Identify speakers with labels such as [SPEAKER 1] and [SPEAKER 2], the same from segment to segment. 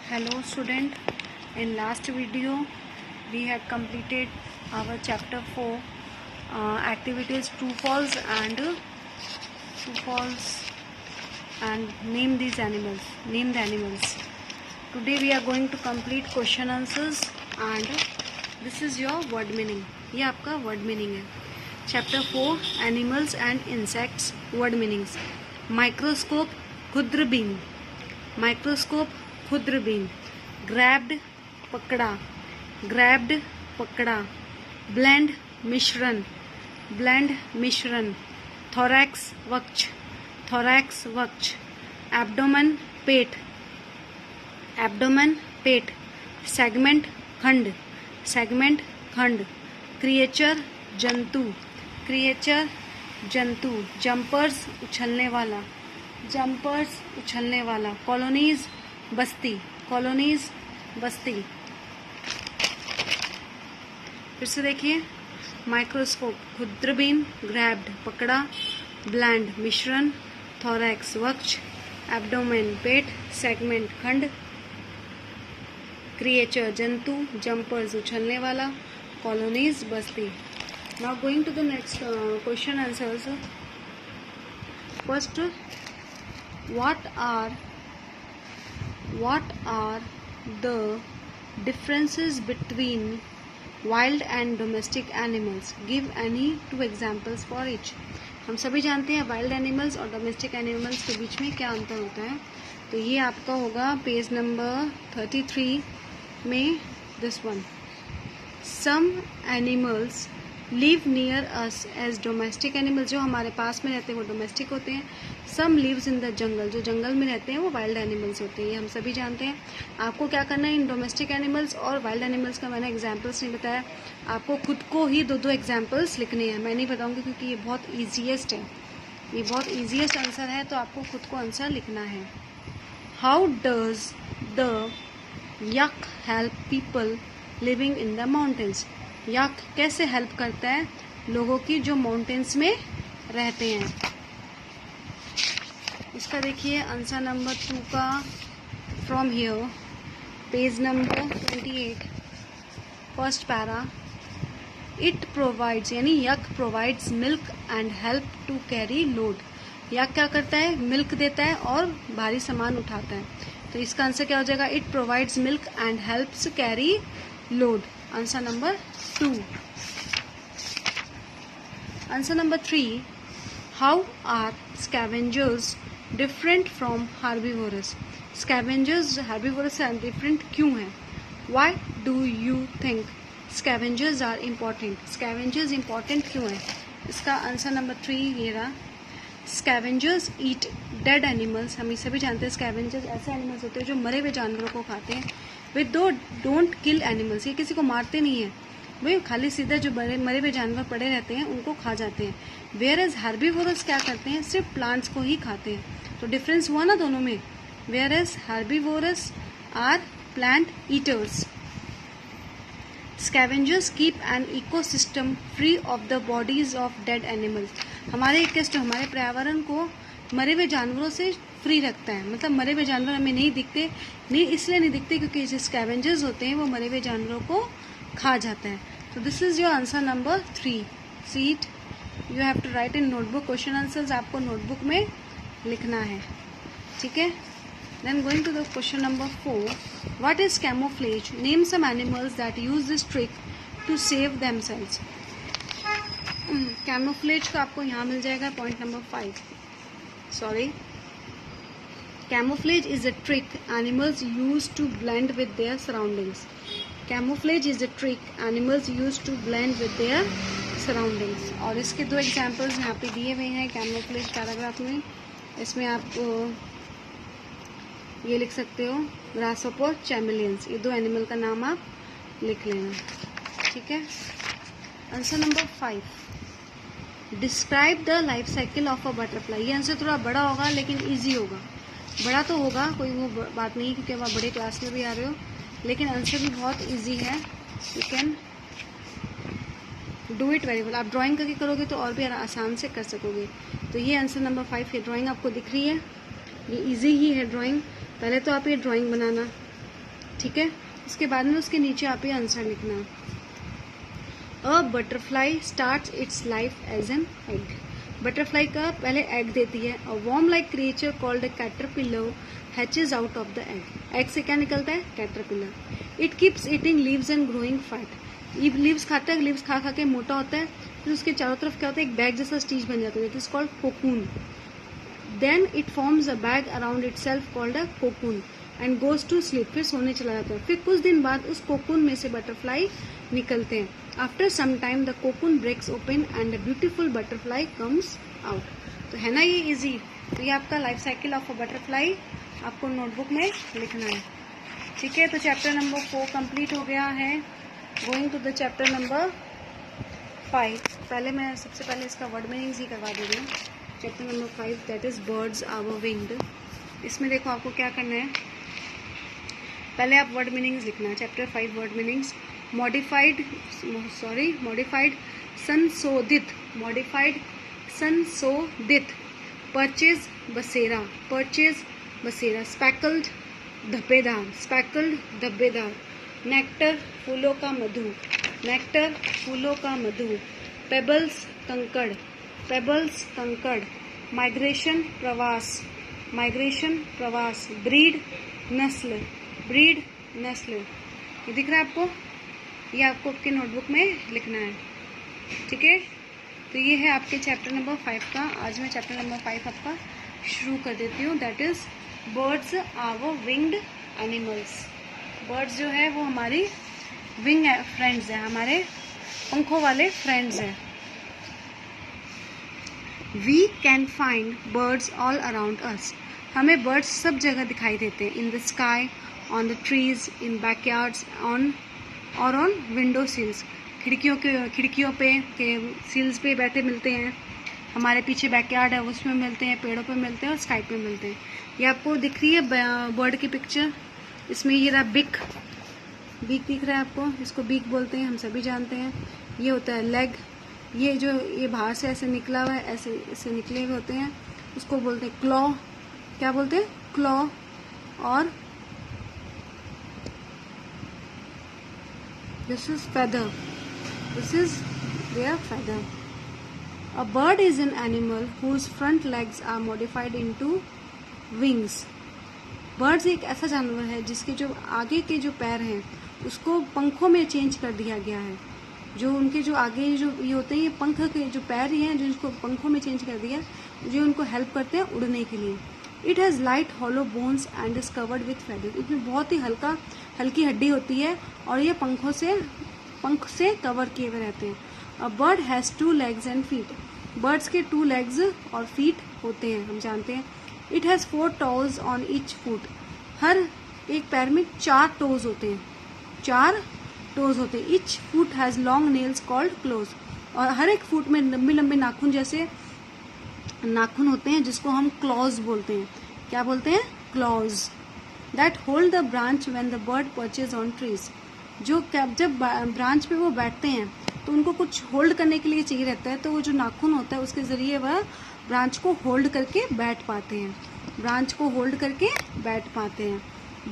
[SPEAKER 1] Hello student, in last video we have completed our chapter 4 activities true false and name the animals. Today we are going to complete question answers and this is your word meaning. ये आपका word meaning है. Chapter 4 animals and insects word meanings. Microscope खुद्रबीन, microscope खुद्रबीन. Grabbed पकड़ा. Blend मिश्रण. Thorax वक्ष. Abdomen पेट. Segment खंड. क्रिएचर जंतु. जंपर्स उछलने वाला. कॉलोनीज बस्ती. फिर से देखिए. माइक्रोस्कोप खुद्रबीन. ग्रैब्ड पकड़ा. ब्लैंड मिश्रण. थोरैक्स वक्ष. एब्डोमेन पेट. सेगमेंट खंड. क्रिएचर जंतु. जंपर्स उछलने वाला. कॉलोनीज बस्ती. Now going to the next question answers. First, what are the differences between wild and domestic animals? Give any two examples for each. हम सभी जानते हैं वाइल्ड एनिमल्स और डोमेस्टिक एनिमल्स के बीच में क्या अंतर होता है. तो ये आपका होगा पेज नंबर 33 में. This one. Some animals live near us as domestic animals. जो हमारे पास में रहते हैं वो डोमेस्टिक होते हैं. सम लिव्स इन द जंगल. जो जंगल में रहते हैं वो वाइल्ड एनिमल्स होते हैं. ये हम सभी जानते हैं. आपको क्या करना है, इन डोमेस्टिक एनिमल्स और वाइल्ड एनिमल्स का मैंने एग्जाम्पल्स नहीं बताया. आपको खुद को ही दो एग्जाम्पल्स लिखने हैं. मैं नहीं बताऊंगी क्योंकि ये बहुत ईजीएस्ट है. ये बहुत ईजीएस्ट आंसर है, तो आपको खुद को आंसर लिखना है. हाउ डज द यक help people living in the mountains. यक कैसे हेल्प करता है लोगों की जो माउंटेन्स में रहते हैं. इसका देखिए आंसर नंबर 2 का from here page number 28 first para. It provides यानी yak provides milk and help to carry load. Yak क्या करता है, मिल्क देता है और भारी सामान उठाता है. तो इसका आंसर क्या हो जाएगा, it provides milk and helps carry load. Answer number 2. Answer number 3. How are scavengers different from herbivorous. Scavengers herbivorous से डिफरेंट क्यों हैं. Why do you think scavengers are important. Scavengers important क्यों हैं. इसका आंसर नंबर 3 ये रहा. Scavengers eat dead animals. हम इसे भी जानते हैं स्कैवेंजर्स ऐसे एनिमल्स होते हैं जो मरे हुए जानवरों को खाते हैं. वे डोंट किल एनिमल्स. ये किसी को मारते नहीं है, वे खाली सीधा जो मरे हुए जानवर पड़े रहते हैं उनको खा जाते हैं. वेयर एज हार्बीवोरस क्या करते हैं, सिर्फ प्लांट्स को ही खाते हैं. तो डिफरेंस हुआ ना दोनों में. Whereas herbivorous are plant eaters. Scavengers keep an ecosystem free of the bodies of dead animals. हमारे इकोसिस्टम हमारे पर्यावरण को मरे हुए जानवरों से फ्री रखता है. मतलब मरे हुए जानवर हमें नहीं दिखते, इसलिए नहीं दिखते क्योंकि जो स्कैवेंजर्स होते हैं वो मरे हुए जानवरों को खा जाता है. तो this is your answer number 3. See it. You have to write in notebook. Question answers आपको नोटबुक में लिखना है. ठीक है. Then going to the question number 4. What is camouflage. Name some animals that use this trick to save themselves. Camouflage का आपको यहाँ मिल जाएगा point number 5. Sorry. Camouflage is a trick animals use to blend with their surroundings. Camouflage is a trick animals use to blend with their surroundings. और इसके 2 examples यहाँ पे दिए हुए हैं कैमोफ्लेज पैराग्राफ में. इसमें आप ये लिख सकते हो ग्रासहॉपर, चैमेलियंस. ये 2 एनिमल का नाम आप लिख लेना. ठीक है. Answer number 5. Describe the life cycle of a butterfly. ये आंसर थोड़ा बड़ा होगा लेकिन ईजी होगा. बड़ा तो होगा, कोई वो बात नहीं क्योंकि आप बड़े क्लास में भी आ रहे हो, लेकिन आंसर भी बहुत इजी है. You can do it very well. आप ड्राइंग करके करोगे तो और भी आसान से कर सकोगे. तो ये आंसर नंबर 5 है. ड्राइंग आपको दिख रही है, ये इजी ही है ड्राइंग. पहले तो आप ये ड्राइंग बनाना, ठीक है, उसके बाद में उसके नीचे आप ये आंसर लिखना। A butterfly starts its life as an egg. Butterfly का पहले एग देती है। A worm like creature called a caterpillar hatches out of the egg. Egg से क्या निकलता है? Caterpillar. It keeps eating leaves and growing fat. Leaves खाता है, लीव्स खा खा के मोटा होता है, फिर उसके चारों तरफ क्या होता है? एक बैग जैसा स्टीज बन जाता है, that is called cocoon. Then it forms a bag around itself called a cocoon and goes to sleep. फिर सोने चला जाता है। फिर कुछ दिन बाद उस कोकून में से बटरफ्लाई निकलते हैं। After some time the cocoon breaks open and a beautiful butterfly comes out. तो है ना ये इजी। तो ये आपका life cycle of a butterfly आपको नोटबुक में लिखना है। ठीक है, तो चैप्टर नंबर 4 कंप्लीट हो गया है। Going to the chapter number 5। पहले मैं सबसे पहले इसका वर्ड मीनिंग्स ही करवा दे रही हूँ। Chapter number 5 that is birds our winged. इसमें देखो आपको क्या करना है, पहले आप वर्ड मीनिंग्स लिखना है। Chapter 5 word meanings. मॉडिफाइड संशोधित, मॉडिफाइड संशोधित। परचेज बसेरा। स्पैकल्ड धब्बेदार। नेक्टर फूलों का मधु। पेबल्स कंकड़। माइग्रेशन प्रवास। ब्रीड नस्ल। ये दिख रहा है आपको? ये आपको आपके नोटबुक में लिखना है। ठीक है, तो ये है आपके चैप्टर नंबर 5 का। आज मैं चैप्टर नंबर 5 आपका शुरू कर देती हूँ। That is birds our winged animals. Birds जो है वो हमारी विंग फ्रेंड्स हैं, हमारे पंखों वाले फ्रेंड्स हैं। We can find birds all around us. हमें बर्ड्स सब जगह दिखाई देते हैं। In the sky, on the trees, in backyards, on window sills. खिड़कियों पे के सील्स पे बैठे मिलते हैं। हमारे पीछे बैकयार्ड है उसमें मिलते हैं, पेड़ों पे मिलते हैं और स्काई पे मिलते हैं। ये आपको दिख रही है बर्ड की पिक्चर। इसमें ये रहा बीक दिख रहा है आपको, इसको बीक बोलते हैं, हम सभी जानते हैं। ये होता है लेग। ये बाहर से ऐसे निकला हुआ है, ऐसे निकले हुए होते हैं, उसको बोलते हैं क्लॉ। क्या बोलते हैं? क्लॉ। और this is feather. This is their feather. A bird is an animal whose front legs are modified into wings. Birds एक ऐसा जानवर है जिसके जो आगे के जो पैर हैं उसको पंखों में चेंज कर दिया गया है। जो उनके जो आगे जो ये होते हैं, ये पंख के जो पैर ही हैं, जो उसको पंखों में चेंज कर दिया, जो उनको हेल्प करते हैं उड़ने के लिए। It has light hollow bones and is covered with feather. इसमें बहुत ही हल्की हड्डी होती है और ये पंख से कवर किए हुए रहते हैं। A bird has 2 legs and feet. Birds के 2 legs और फीट होते हैं, हम जानते हैं। It has 4 toes on each foot. हर एक पैर में 4 toes होते हैं। 4 toes होते हैं। Each foot has long nails called close. और हर एक फुट में लंबे लंबे नाखून जैसे नाखून होते हैं जिसको हम क्लॉज बोलते हैं। क्या बोलते हैं? Clause. That hold the branch when the bird purchase on trees. जब ब्रांच पे वो बैठते हैं तो उनको कुछ होल्ड करने के लिए चाहिए रहता है, तो वो जो नाखून होता है उसके जरिए वह ब्रांच को होल्ड करके बैठ पाते हैं।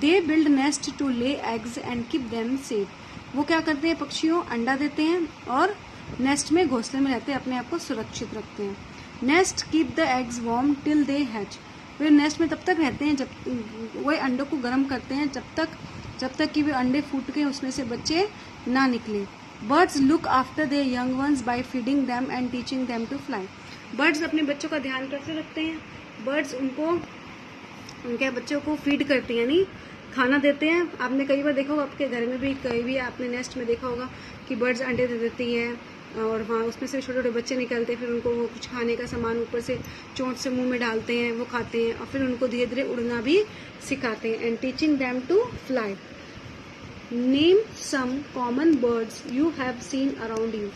[SPEAKER 1] They build nest to lay eggs and keep them safe. वो क्या करते हैं? पक्षियों अंडा देते हैं और नेस्ट में घोंसले में रहते हैं, अपने आप को सुरक्षित रखते हैं। Nest keep the eggs warm till they hatch. Way nest में तब तक रहते हैं जब वो अंडों को गर्म करते हैं, जब तक कि वे अंडे फूट के उसमें से बच्चे ना निकले। Birds look after their young ones by feeding them and teaching them to fly. Birds अपने बच्चों का ध्यान कैसे रखते हैं? बर्ड्स उनके बच्चों को फीड करते हैं, यानी खाना देते हैं। आपने कई बार देखा होगा, आपके घर में भी कहीं भी आपने नेस्ट में देखा होगा कि बर्ड्स अंडे दे देती हैं और वहाँ उसमें से छोटे छोटे बच्चे निकलते हैं। फिर उनको वो कुछ खाने का सामान ऊपर से चोंच से मुंह में डालते हैं, वो खाते हैं और फिर उनको धीरे धीरे उड़ना भी सिखाते हैं। And teaching them to fly. Name some common birds you have seen around you.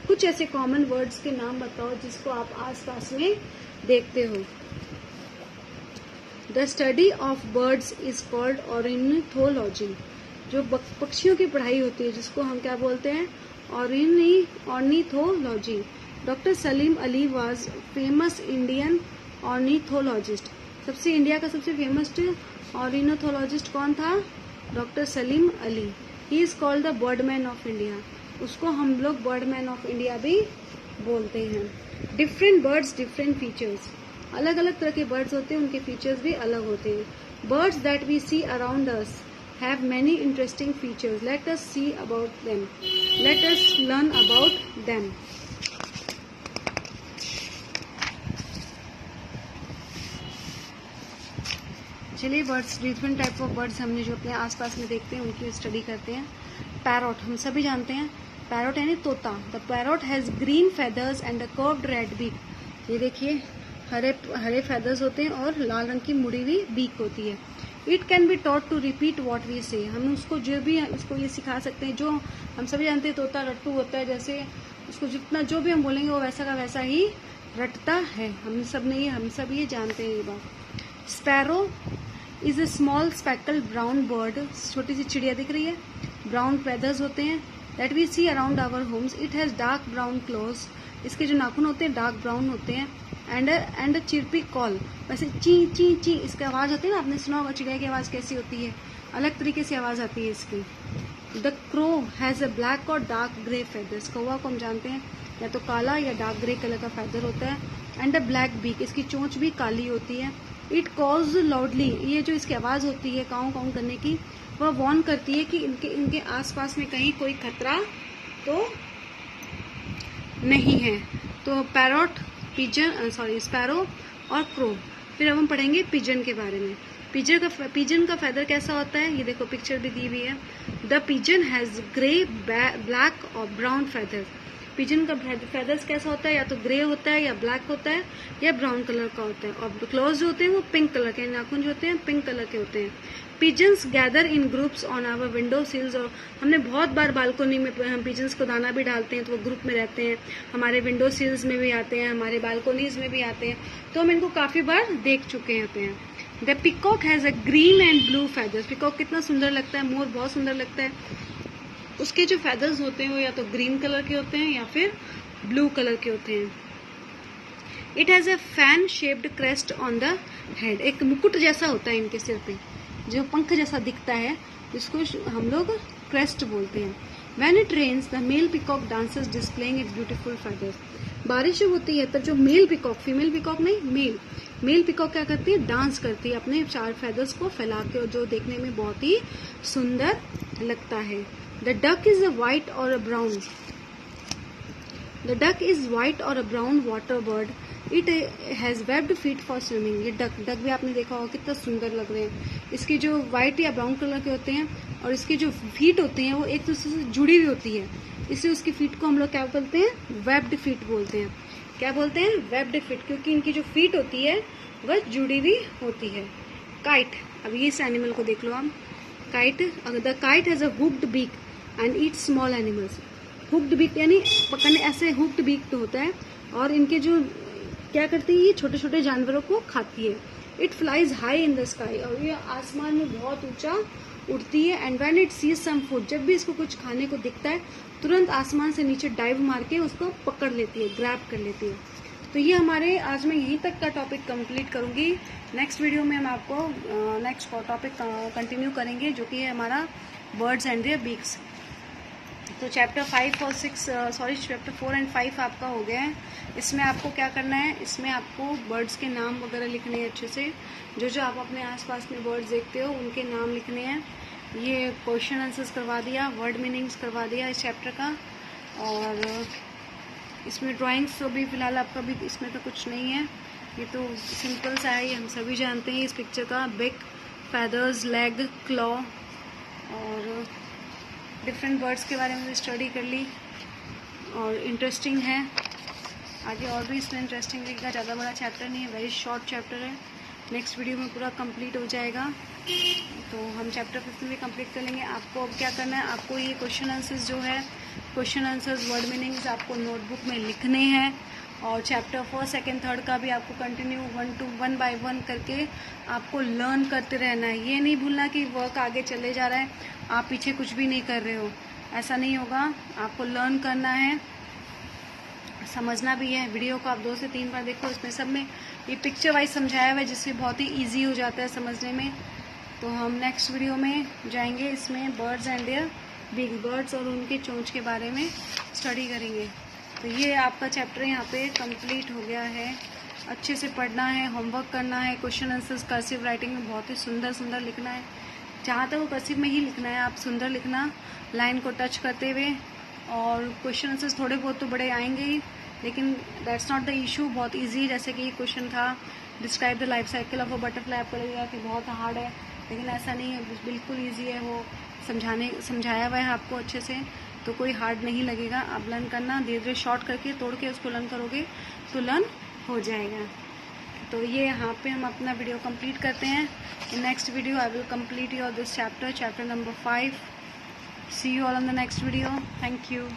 [SPEAKER 1] कुछ ऐसे कॉमन वर्ड्स के नाम बताओ जिसको आप आसपास में देखते हो। The study of birds is called ornithology. जो पक्षियों की पढ़ाई होती है जिसको हम क्या बोलते हैं? Ornithology. Doctor Salim Ali was famous Indian ornithologist. India का सबसे फेमस ऑर्निथोलॉजिस्ट कौन था? Doctor Salim Ali, he is called the Birdman of India, उसको हम लोग बर्डमैन ऑफ इंडिया भी बोलते हैं। डिफरेंट बर्ड्स डिफरेंट फीचर्स, अलग अलग तरह के बर्ड्स होते हैं, उनके फीचर्स भी अलग होते हैं। Birds that we see around us have many interesting features. Let us see about them. Let us learn about them. चलिए birds, different type of birds हमने जो अपने आसपास में देखते हैं उनकी स्टडी करते हैं। पैरॉट हम सभी जानते हैं, पैरॉट यानी तोता। The parrot has green feathers and a curved red beak. ये देखिए हरे हरे फेदर्स होते हैं और लाल रंग की मुड़ी हुई बीक होती है। It can be taught to repeat what we say, हम उसको जो भी उसको ये सिखा सकते हैं। जो हम सभी जानते हैं तोता रट्टू होता है, जैसे उसको जितना जो भी हम बोलेंगे वो वैसा का वैसा ही रटता है। हम सब ये जानते हैं ये बात। Sparrow is a small speckled brown bird, छोटी सी चिड़िया दिख रही है, ब्राउन फेदर्स होते हैं। That we see around our homes. It has dark brown claws, इसके जो नाखून होते हैं डार्क ब्राउन होते हैं। एंड चिरपी कॉल, वैसे ची ची ची इसकी आवाज़ होती है ना, आपने सुना होगा चिड़िया की आवाज़ कैसी होती है, अलग तरीके से आवाज़ आती है इसकी। The crow has a black और डार्क ग्रे फेदर्स, कौवा को हम जानते हैं या तो काला या डार्क ग्रे कलर का फेदर होता है। एंड अ ब्लैक बीक, इसकी चोंच भी काली होती है। इट कॉल्स लाउडली, ये जो इसकी आवाज़ होती है काऊ काऊ करने की, वह वार्न करती है कि इनके आसपास में कहीं कोई खतरा तो नहीं है। तो पैरॉट, स्पैरो और क्रो। फिर अब हम पढ़ेंगे पिजन के बारे में। पिजन का फेदर कैसा होता है, ये देखो पिक्चर भी दी हुई है। The pigeon has grey, black और ब्राउन फेदर। पिजन का फेदर्स कैसा होता है, या तो ग्रे होता है या ब्लैक होता है या ब्राउन कलर का होता है। और क्लोज जो होते हैं वो पिंक कलर के, नाखून जो होते हैं पिंक कलर के होते हैं। Pigeons gather in groups on our window sills, और हमने बहुत बार बालकोनी में हम पिजन्स को दाना भी डालते हैं तो वो ग्रुप में रहते हैं, हमारे विंडो सिल्स में भी आते हैं, हमारे बालकोनीज में भी आते हैं, तो हम इनको काफ़ी बार देख चुके होते हैं। The peacock has a green and blue feathers, peacock कितना सुंदर लगता है, मोर बहुत सुंदर लगता है। उसके जो फेदर्स होते हैं वो या तो ग्रीन कलर के होते हैं या फिर ब्लू कलर के होते हैं। It has a fan shaped crest on the head, एक मुकुट जैसा होता है इनके सिर पे, जो पंख जैसा दिखता है, जिसको हम लोग क्रेस्ट बोलते हैं। When it rains, the male peacock dances displaying its beautiful feathers. बारिश जब होती है तब जो मेल पिकॉक, फीमेल पिकॉक नहीं, मेल पिकॉक क्या करती है, डांस करती है अपने चार फेदर्स को फैला के, और जो देखने में बहुत ही सुंदर लगता है। The duck is a white or a brown. The duck is white or a brown water bird. It has webbed feet for swimming. ये डक भी आपने देखा होगा कितना सुंदर लग रहे हैं। इसके जो व्हाइट या ब्राउन कलर के होते हैं और इसके जो फीट होते हैं वो एक दूसरे से जुड़ी हुई होती है, इसलिए उसकी फीट को हम लोग क्या बोलते हैं, वेब्ड फीट बोलते हैं। क्या बोलते हैं, वेब्ड फीट, क्योंकि इनकी जो फीट होती है वह जुड़ी हुई होती है। काइट, अब ये इस एनिमल को देख लो आप। Kite, the kite has a hooked beak and eat small animals. Hooked beak यानी पकड़ने, ऐसे हुक्ड बीक तो होता है, और इनके जो क्या करती है, ये छोटे छोटे जानवरों को खाती है। It flies high in the sky, और ये आसमान में बहुत ऊंचा उड़ती है। And when it sees some food, जब भी इसको कुछ खाने को दिखता है तुरंत आसमान से नीचे डाइव मार के उसको पकड़ लेती है, ग्रैब कर लेती है। तो ये हमारे आज मैं यहीं तक का टॉपिक कंप्लीट करूंगी। नेक्स्ट वीडियो में हम आपको नेक्स्ट टॉपिक कंटिन्यू करेंगे, जो कि है हमारा बर्ड्स एंड देयर बीक्स। तो चैप्टर 4 एंड 5 आपका हो गया है। इसमें आपको क्या करना है, इसमें आपको बर्ड्स के नाम वगैरह लिखने हैं अच्छे से, जो आप अपने आसपास में बर्ड्स देखते हो उनके नाम लिखने हैं। ये क्वेश्चन आंसर्स करवा दिया, वर्ड मीनिंग्स करवा दिया इस चैप्टर का, और इसमें ड्राइंग्स तो भी फिलहाल आपका भी इसमें तो कुछ नहीं है, ये तो सिंपल सा है, ये हम सभी जानते हैं इस पिक्चर का। बिग, फेदर्स, लेग, क्लॉ, और डिफरेंट बर्ड्स के बारे में स्टडी कर ली, और इंटरेस्टिंग है। आगे और भी इसमें इंटरेस्टिंग लिखा, ज़्यादा बड़ा चैप्टर नहीं है, वेरी शॉर्ट चैप्टर है। नेक्स्ट वीडियो में पूरा कंप्लीट हो जाएगा, तो हम चैप्टर 5 भी कंप्लीट कर लेंगे। आपको अब क्या करना है, आपको ये क्वेश्चन आंसर्स जो है, क्वेश्चन आंसर्स, वर्ड मीनिंग्स आपको नोटबुक में लिखने हैं, और चैप्टर 1, 2, 3 का भी आपको कंटिन्यू 1 बाय 1 करके आपको लर्न करते रहना है। ये नहीं भूलना कि वर्क आगे चले जा रहा है, आप पीछे कुछ भी नहीं कर रहे हो, ऐसा नहीं होगा। आपको लर्न करना है, समझना भी है। वीडियो को आप 2 से 3 बार देखो, इसमें सब में ये पिक्चर वाइज समझाया हुआ है, जिससे बहुत ही ईजी हो जाता है समझने में। तो हम नेक्स्ट वीडियो में जाएंगे, इसमें birds and their big, birds और उनके चोंच के बारे में स्टडी करेंगे। तो ये आपका चैप्टर यहाँ पे कंप्लीट हो गया है। अच्छे से पढ़ना है, होमवर्क करना है, क्वेश्चन आंसर्स कर्सिव राइटिंग में बहुत ही सुंदर सुंदर लिखना है। जहाँ तक वो कर्सिव में ही लिखना है, आप सुंदर लिखना, लाइन को टच करते हुए। और क्वेश्चन आंसर्स थोड़े बहुत तो बड़े आएंगे ही, लेकिन दैट्स नॉट द इशू, बहुत ईजी। जैसे कि ये क्वेश्चन था, describe the life cycle of a butterfly, आपको लगेगा कि बहुत हार्ड है, लेकिन ऐसा नहीं है, बिल्कुल ईजी है। वो समझाया हुआ है आपको अच्छे से, तो कोई हार्ड नहीं लगेगा। आप लर्न करना, धीरे धीरे शॉर्ट करके तोड़ के उसको लर्न करोगे तो लर्न हो जाएगा। तो ये यहाँ पे हम अपना वीडियो कंप्लीट करते हैं। In next video I will complete your this chapter number 5। See you all on the next video. Thank you.